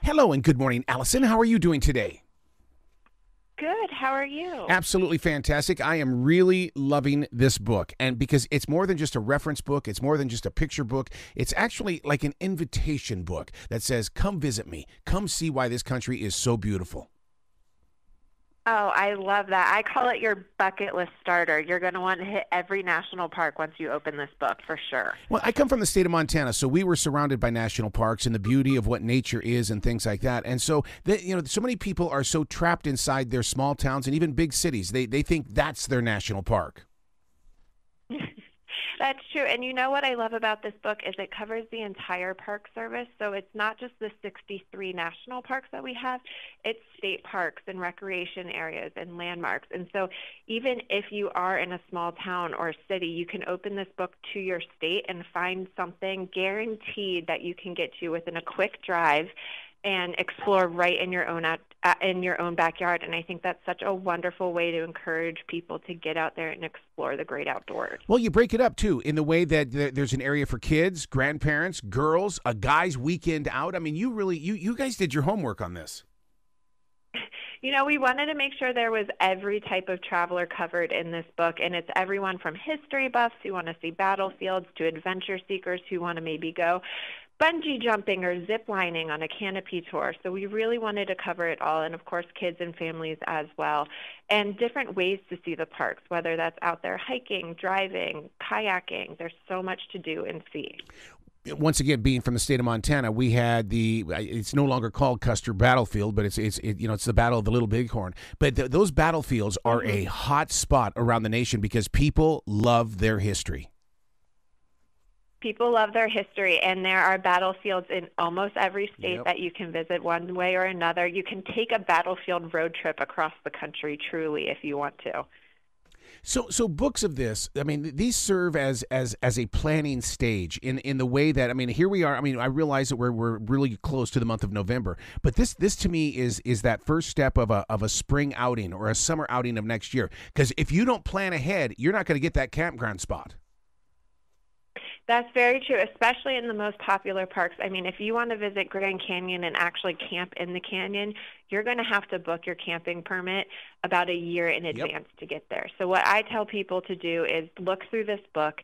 Hello and good morning, Allyson. How are you doing today? Good. How are you? Absolutely fantastic. I am really loving this book. And because it's more than just a reference book, it's more than just a picture book. It's actually like an invitation book that says, come visit me. Come see why this country is so beautiful. Oh, I love that. I call it your bucket list starter. You're going to want to hit every national park once you open this book, for sure. Well, I come from the state of Montana, so we were surrounded by national parks and the beauty of what nature is and things like that. And so, so many people are so trapped inside their small towns and even big cities. They think that's their national park. That's true. And you know what I love about this book is it covers the entire Park Service. So it's not just the 63 national parks that we have. It's state parks and recreation areas and landmarks. And so even if you are in a small town or city, you can open this book to your state and find something guaranteed that you can get to within a quick drive and explore right in your own backyard. And I think that's such a wonderful way to encourage people to get out there and explore the great outdoors. Well, you break it up, too, in the way that there's an area for kids, grandparents, girls, a guy's weekend out. I mean, you guys did your homework on this. You know, we wanted to make sure there was every type of traveler covered in this book, and it's everyone from history buffs who want to see battlefields to adventure seekers who want to maybe go bungee jumping or zip lining on a canopy tour. So we really wanted to cover it all, and of course kids and families as well, and different ways to see the parks, whether that's out there hiking, driving, kayaking. There's so much to do and see. Once again, being from the state of Montana, we had it's no longer called Custer Battlefield, but it's the Battle of the Little Bighorn. But those battlefields are a hot spot around the nation because people love their history. People love their history, and there are battlefields in almost every state that you can visit one way or another. You can take a battlefield road trip across the country, truly, if you want to. So books of this, I mean, these serve as a planning stage in the way that, I mean, here we are. I mean, I realize that we're really close to the month of November, but this to me is that first step of a spring outing or a summer outing of next year. Because if you don't plan ahead, you're not going to get that campground spot. That's very true, especially in the most popular parks. I mean, if you want to visit Grand Canyon and actually camp in the canyon, you're going to have to book your camping permit about a year in advance to get there. So what I tell people to do is look through this book,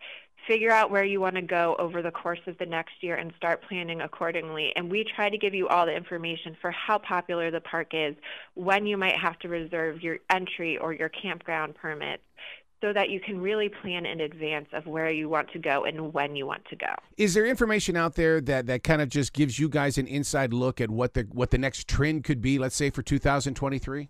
figure out where you want to go over the course of the next year, and start planning accordingly. And we try to give you all the information for how popular the park is, when you might have to reserve your entry or your campground permits, so that you can really plan in advance of where you want to go and when you want to go. Is there information out there that kind of just gives you guys an inside look at what the next trend could be, let's say, for 2023?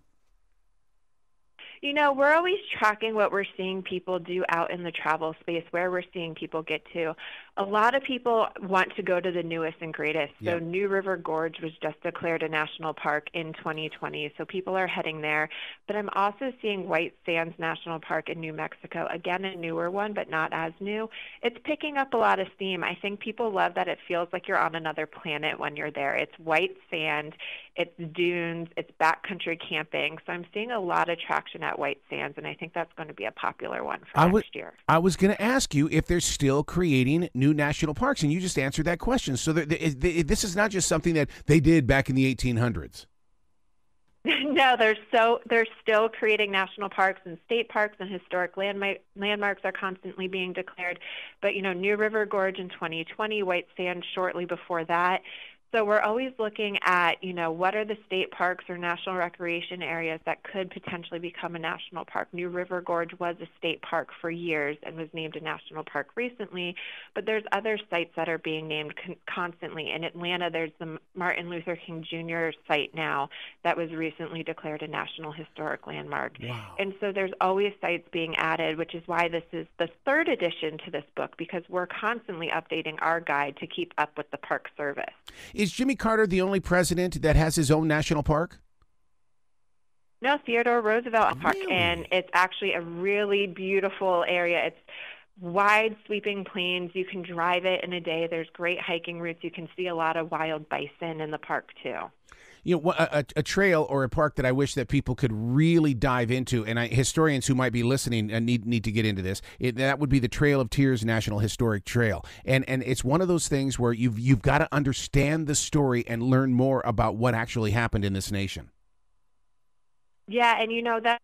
You know, we're always tracking what we're seeing people do out in the travel space, where we're seeing people get to. A lot of people want to go to the newest and greatest. So New River Gorge was just declared a national park in 2020, so people are heading there. But I'm also seeing White Sands National Park in New Mexico, again, a newer one, but not as new. It's picking up a lot of steam. I think people love that it feels like you're on another planet when you're there. It's white sand, it's dunes, it's backcountry camping. So I'm seeing a lot of traction at White Sands, and I think that's going to be a popular one for next year. I was going to ask you if they're still creating new national parks, and you just answered that question. So this is not just something that they did back in the 1800s. No, they're still creating national parks, and state parks and historic landmarks are constantly being declared. But, you know, New River Gorge in 2020, White Sands shortly before that. So we're always looking at, you know, what are the state parks or national recreation areas that could potentially become a national park. New River Gorge was a state park for years and was named a national park recently, but there's other sites that are being named constantly. In Atlanta, there's the Martin Luther King Jr. site now that was recently declared a National Historic Landmark. Wow. And so there's always sites being added, which is why this is the third edition to this book, because we're constantly updating our guide to keep up with the Park Service. Is Jimmy Carter the only president that has his own national park? No, Theodore Roosevelt Park, Really? and it's actually a really beautiful area. It's wide sweeping plains. You can drive it in a day. There's great hiking routes. You can see a lot of wild bison in the park too. You know, a trail or a park that I wish that people could really dive into, and historians who might be listening need to get into this. That would be the Trail of Tears National Historic Trail, and it's one of those things where you've got to understand the story and learn more about what actually happened in this nation. Yeah, and that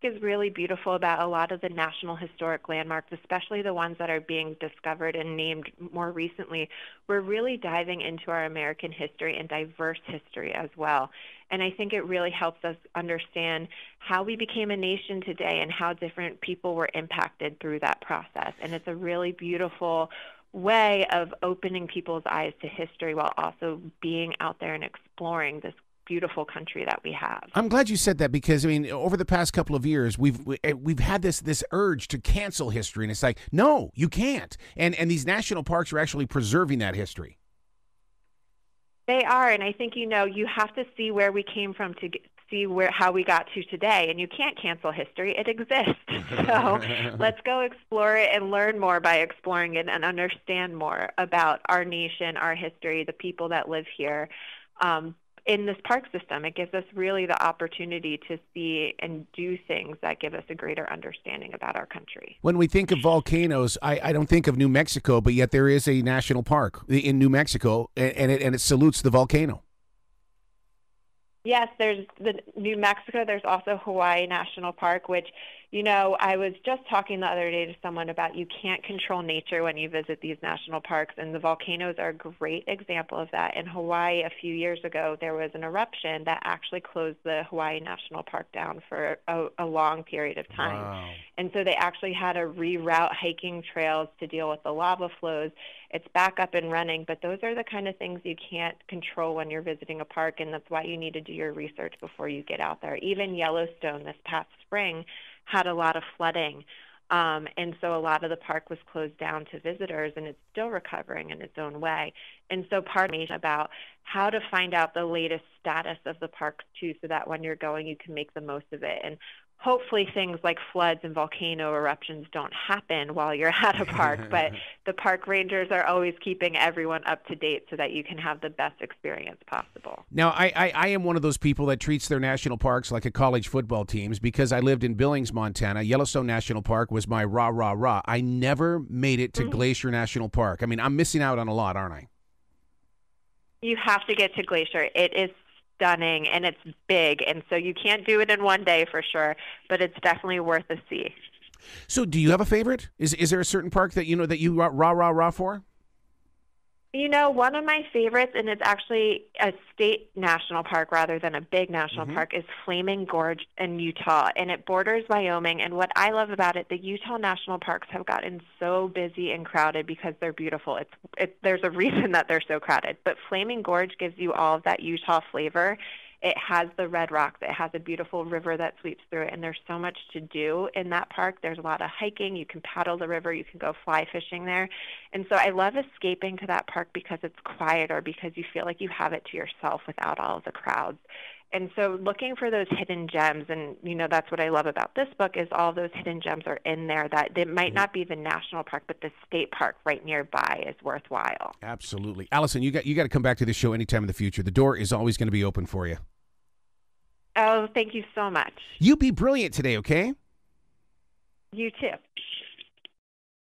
is really beautiful about a lot of the national historic landmarks, especially the ones that are being discovered and named more recently. We're really diving into our American history and diverse history as well. And I think it really helps us understand how we became a nation today and how different people were impacted through that process. And it's a really beautiful way of opening people's eyes to history while also being out there and exploring this beautiful country that we have. I'm glad you said that, because I mean, over the past couple of years, we've had this urge to cancel history, and it's like, no, you can't. And these national parks are actually preserving that history. They are, and I think you have to see where we came from to see how we got to today, and you can't cancel history. It exists. So let's go explore it and learn more by exploring it and understand more about our nation, our history, the people that live here. In this park system, it gives us really the opportunity to see and do things that give us a greater understanding about our country. When we think of volcanoes, I don't think of New Mexico, but yet there is a national park in New Mexico, and it salutes the volcano. Yes, there's the New Mexico. There's also Hawaii National Park, which, I was just talking the other day to someone about you can't control nature when you visit these national parks, and the volcanoes are a great example of that. In Hawaii, a few years ago, there was an eruption that actually closed the Hawaii National Park down for a long period of time. Wow. And so they actually had to reroute hiking trails to deal with the lava flows. It's back up and running, but those are the kind of things you can't control when you're visiting a park, and that's why you need to do your research before you get out there. Even Yellowstone this past spring had a lot of flooding, and so a lot of the park was closed down to visitors, and it's still recovering in its own way. And so part of me is about how to find out the latest status of the parks too, so that when you're going, you can make the most of it. And hopefully things like floods and volcano eruptions don't happen while you're at a park, but the park rangers are always keeping everyone up to date so that you can have the best experience possible. Now, I am one of those people that treats their national parks like a college football teams, because I lived in Billings, Montana. Yellowstone National Park was my rah, rah, rah. I never made it to Glacier National Park. I mean, I'm missing out on a lot, aren't I? You have to get to Glacier. It is stunning, and it's big, and so you can't do it in one day for sure, but it's definitely worth a see. So do you have a favorite? Is there a certain park that that you rah, rah, rah for? One of my favorites, and it's actually a state national park rather than a big national park, is Flaming Gorge in Utah, and it borders Wyoming. And what I love about it, the Utah national parks have gotten so busy and crowded because they're beautiful. There's a reason that they're so crowded. But Flaming Gorge gives you all of that Utah flavor. It has the red rocks. It has a beautiful river that sweeps through it, and there's so much to do in that park. There's a lot of hiking. You can paddle the river. You can go fly fishing there. And so I love escaping to that park because it's quiet, or because you feel like you have it to yourself without all of the crowds. And so looking for those hidden gems, and, that's what I love about this book, is all those hidden gems are in there that they might not be the national park, but the state park right nearby is worthwhile. Absolutely. Allyson, you got to come back to this show anytime in the future. The door is always going to be open for you. Oh, thank you so much. You be brilliant today, okay? You too.